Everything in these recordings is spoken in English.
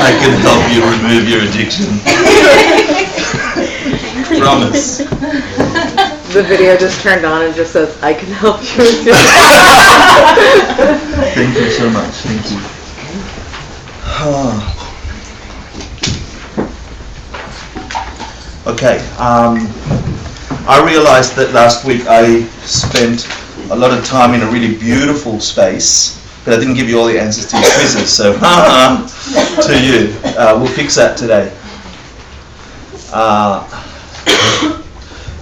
I can help you remove your addiction. Promise. The video just turned on and just says, I can help you with your Thank you so much. Thank you. Okay. I realized that last week I spent a lot of time in a really beautiful space, but I didn't give you all the answers to your quizzes, so to you. We'll fix that today.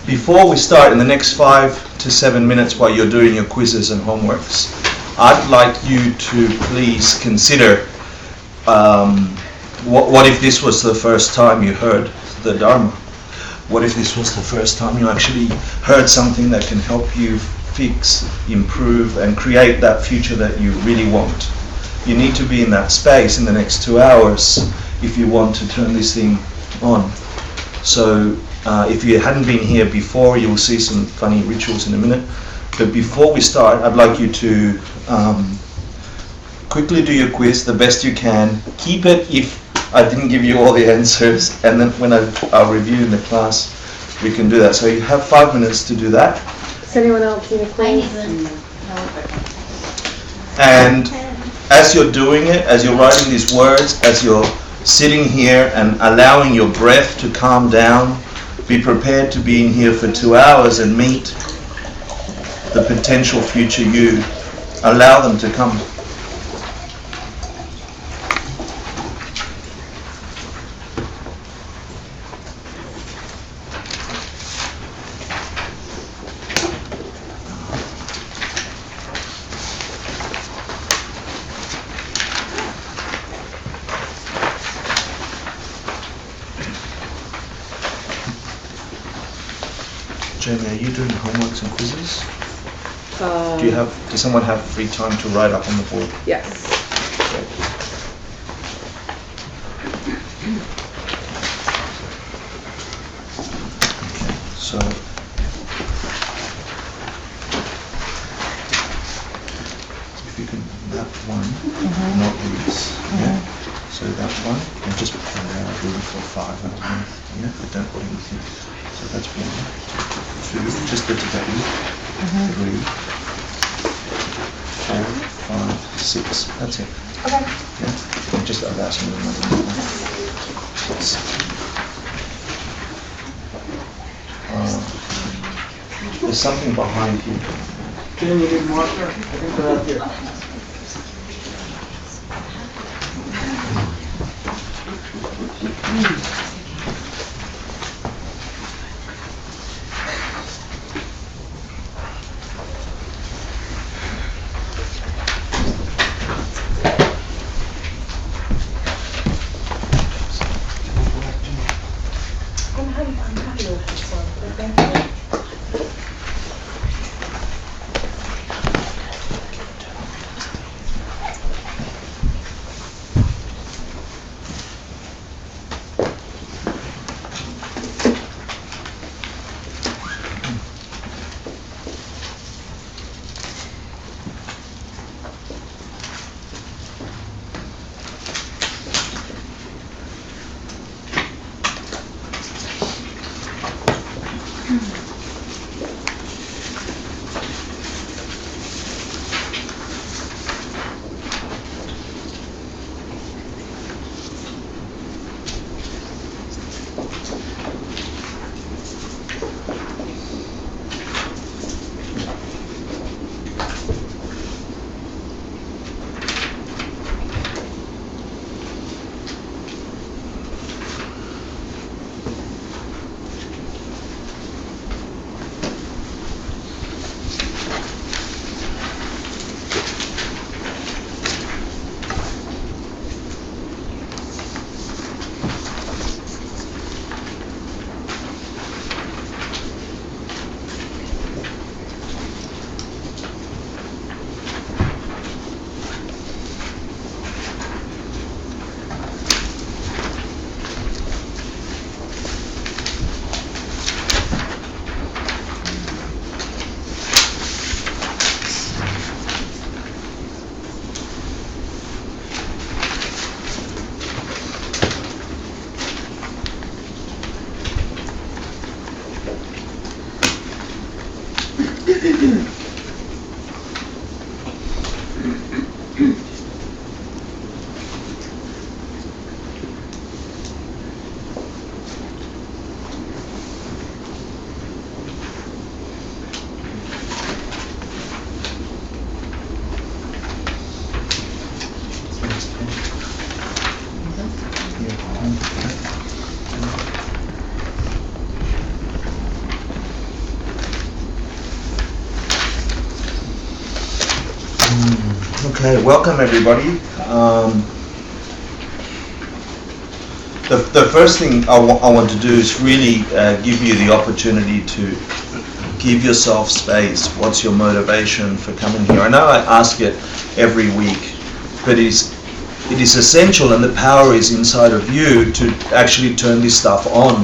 Before we start, in the next 5 to 7 minutes while you're doing your quizzes and homeworks, I'd like you to please consider what if this was the first time you heard the Dharma? What if this was the first time you actually heard something that can help you fix, improve, and create that future that you really want? You need to be in that space in the next 2 hours if you want to turn this thing on. So if you hadn't been here before, you will see some funny rituals in a minute. But before we start, I'd like you to quickly do your quiz the best you can. Keep it if I didn't give you all the answers, and then when I'll review in the class, we can do that. So you have 5 minutes to do that. Does anyone else need a quiz? And as you're doing it, as you're writing these words, as you're sitting here and allowing your breath to calm down, be prepared to be in here for 2 hours and meet the potential future you. Allow them to come. Jamie, are you doing homeworks and quizzes? Does someone have free time to write up on the board? Yes. Okay. So if you can, that one, not these. Yeah. So that one, and just really for 5. That one. Yeah, but don't put anything. So that's 1, 2, just the Tibetan. 3, 4, 5, 6. That's it. Okay. Yeah. And just allow some of them. There's something behind you. Can you need more? I think they're out here. Okay, welcome everybody. The first thing I want to do is really give you the opportunity to give yourself space. What's your motivation for coming here? I know I ask it every week, but it is essential, and the power is inside of you to actually turn this stuff on.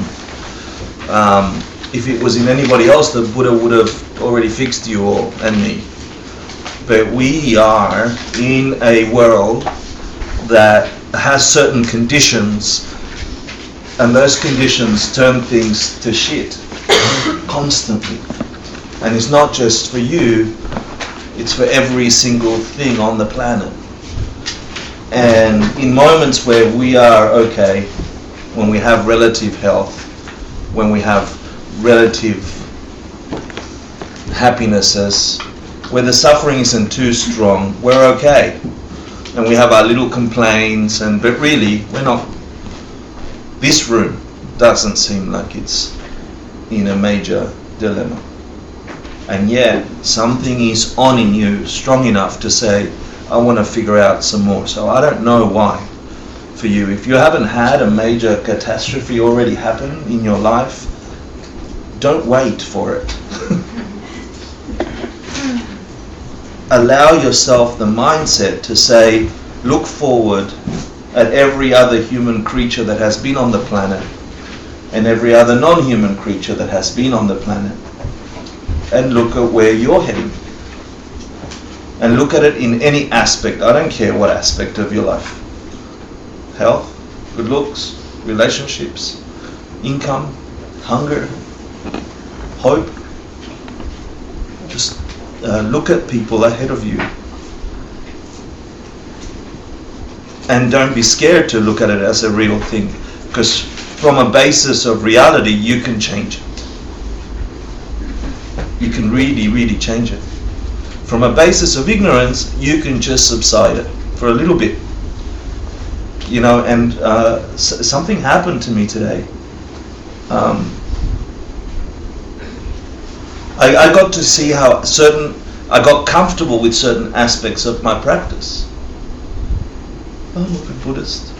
If it was in anybody else, the Buddha would have already fixed you all and me. But we are in a world that has certain conditions, and those conditions turn things to shit constantly. And it's not just for you, it's for every single thing on the planet. And in moments where we are okay, when we have relative health, when we have relative happinesses, where the suffering isn't too strong, we're okay. And we have our little complaints, but really, we're not. This room doesn't seem like it's in a major dilemma. And yet, something is on in you strong enough to say, I want to figure out some more. So I don't know why for you. If you haven't had a major catastrophe already happen in your life, don't wait for it. Allow yourself the mindset to say, look forward at every other human creature that has been on the planet and every other non-human creature that has been on the planet, and look at where you're heading. And look at it in any aspect. I don't care what aspect of your life. Health, good looks, relationships, income, hunger, hope. Just look at people ahead of you. And don't be scared to look at it as a real thing, because from a basis of reality, you can change it. You can really, really change it. From a basis of ignorance, you can just subside it for a little bit. You know, and something happened to me today. I got to see how I got comfortable with certain aspects of my practice. I'm a Buddhist,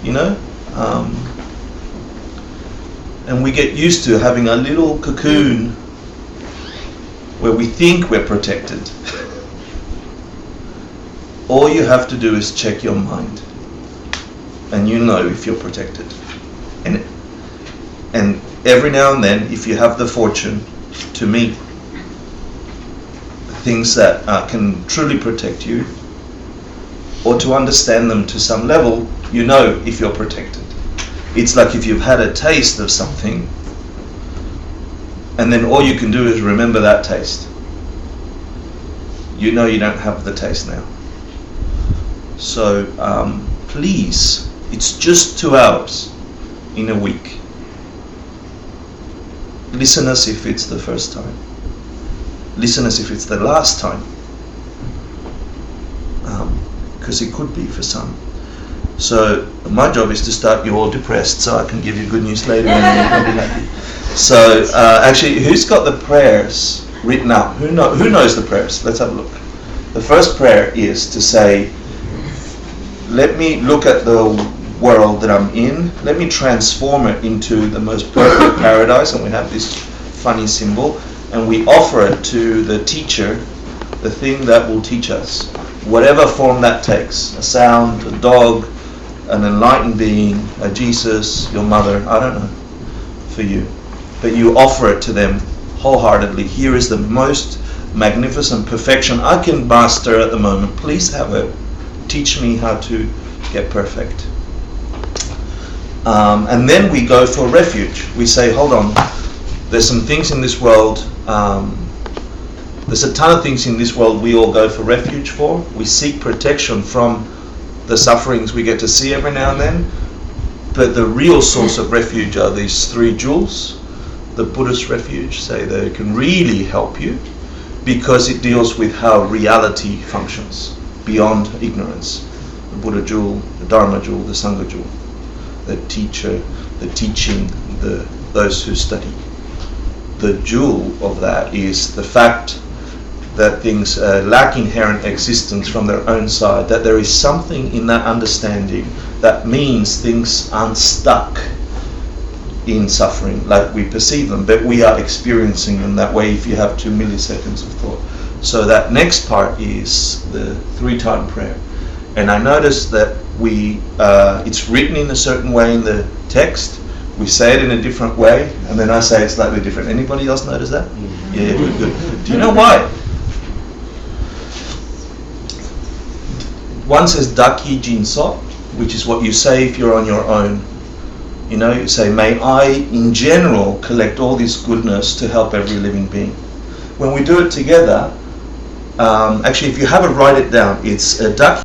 you know, and we get used to having a little cocoon where we think we're protected. All you have to do is check your mind, and you know if you're protected. And every now and then, if you have the fortune to meet things that can truly protect you, or to understand them to some level, you know if you're protected. It's like if you've had a taste of something, and then all you can do is remember that taste. You know you don't have the taste now. So please, it's just 2 hours in a week. Listen as if it's the first time. Listen as if it's the last time. Because it could be for some. So my job is to start you all depressed so I can give you good news later and you'll be happy. So actually, who's got the prayers written up? Who knows the prayers? Let's have a look. The first prayer is to say, let me look at the world that I'm in, let me transform it into the most perfect paradise, and we have this funny symbol, and we offer it to the teacher, the thing that will teach us, whatever form that takes, a sound, a dog, an enlightened being, a Jesus, your mother, I don't know, for you. But you offer it to them wholeheartedly. Here is the most magnificent perfection I can master at the moment. Please have it. Teach me how to get perfect. And then we go for refuge. We say, hold on, there's some things in this world, there's a ton of things in this world we all go for refuge for. We seek protection from the sufferings we get to see every now and then. But the real source of refuge are these 3 jewels. The Buddhist refuge, say they can really help you because it deals with how reality functions beyond ignorance. The Buddha jewel, the Dharma jewel, the Sangha jewel. The teacher, the teaching, those who study. The jewel of that is the fact that things lack inherent existence from their own side, that there is something in that understanding that means things aren't stuck in suffering like we perceive them, but we are experiencing them that way if you have 2 milliseconds of thought. So that next part is the 3-time prayer. And I noticed that it's written in a certain way in the text, we say it in a different way, and then I say it slightly different. Anybody else notice that? Yeah, good. Do you know why? One says Daki Jinso, which is what you say if you're on your own. You know, you say, may I in general collect all this goodness to help every living being. When we do it together, actually if you have it, write it down. It's Daki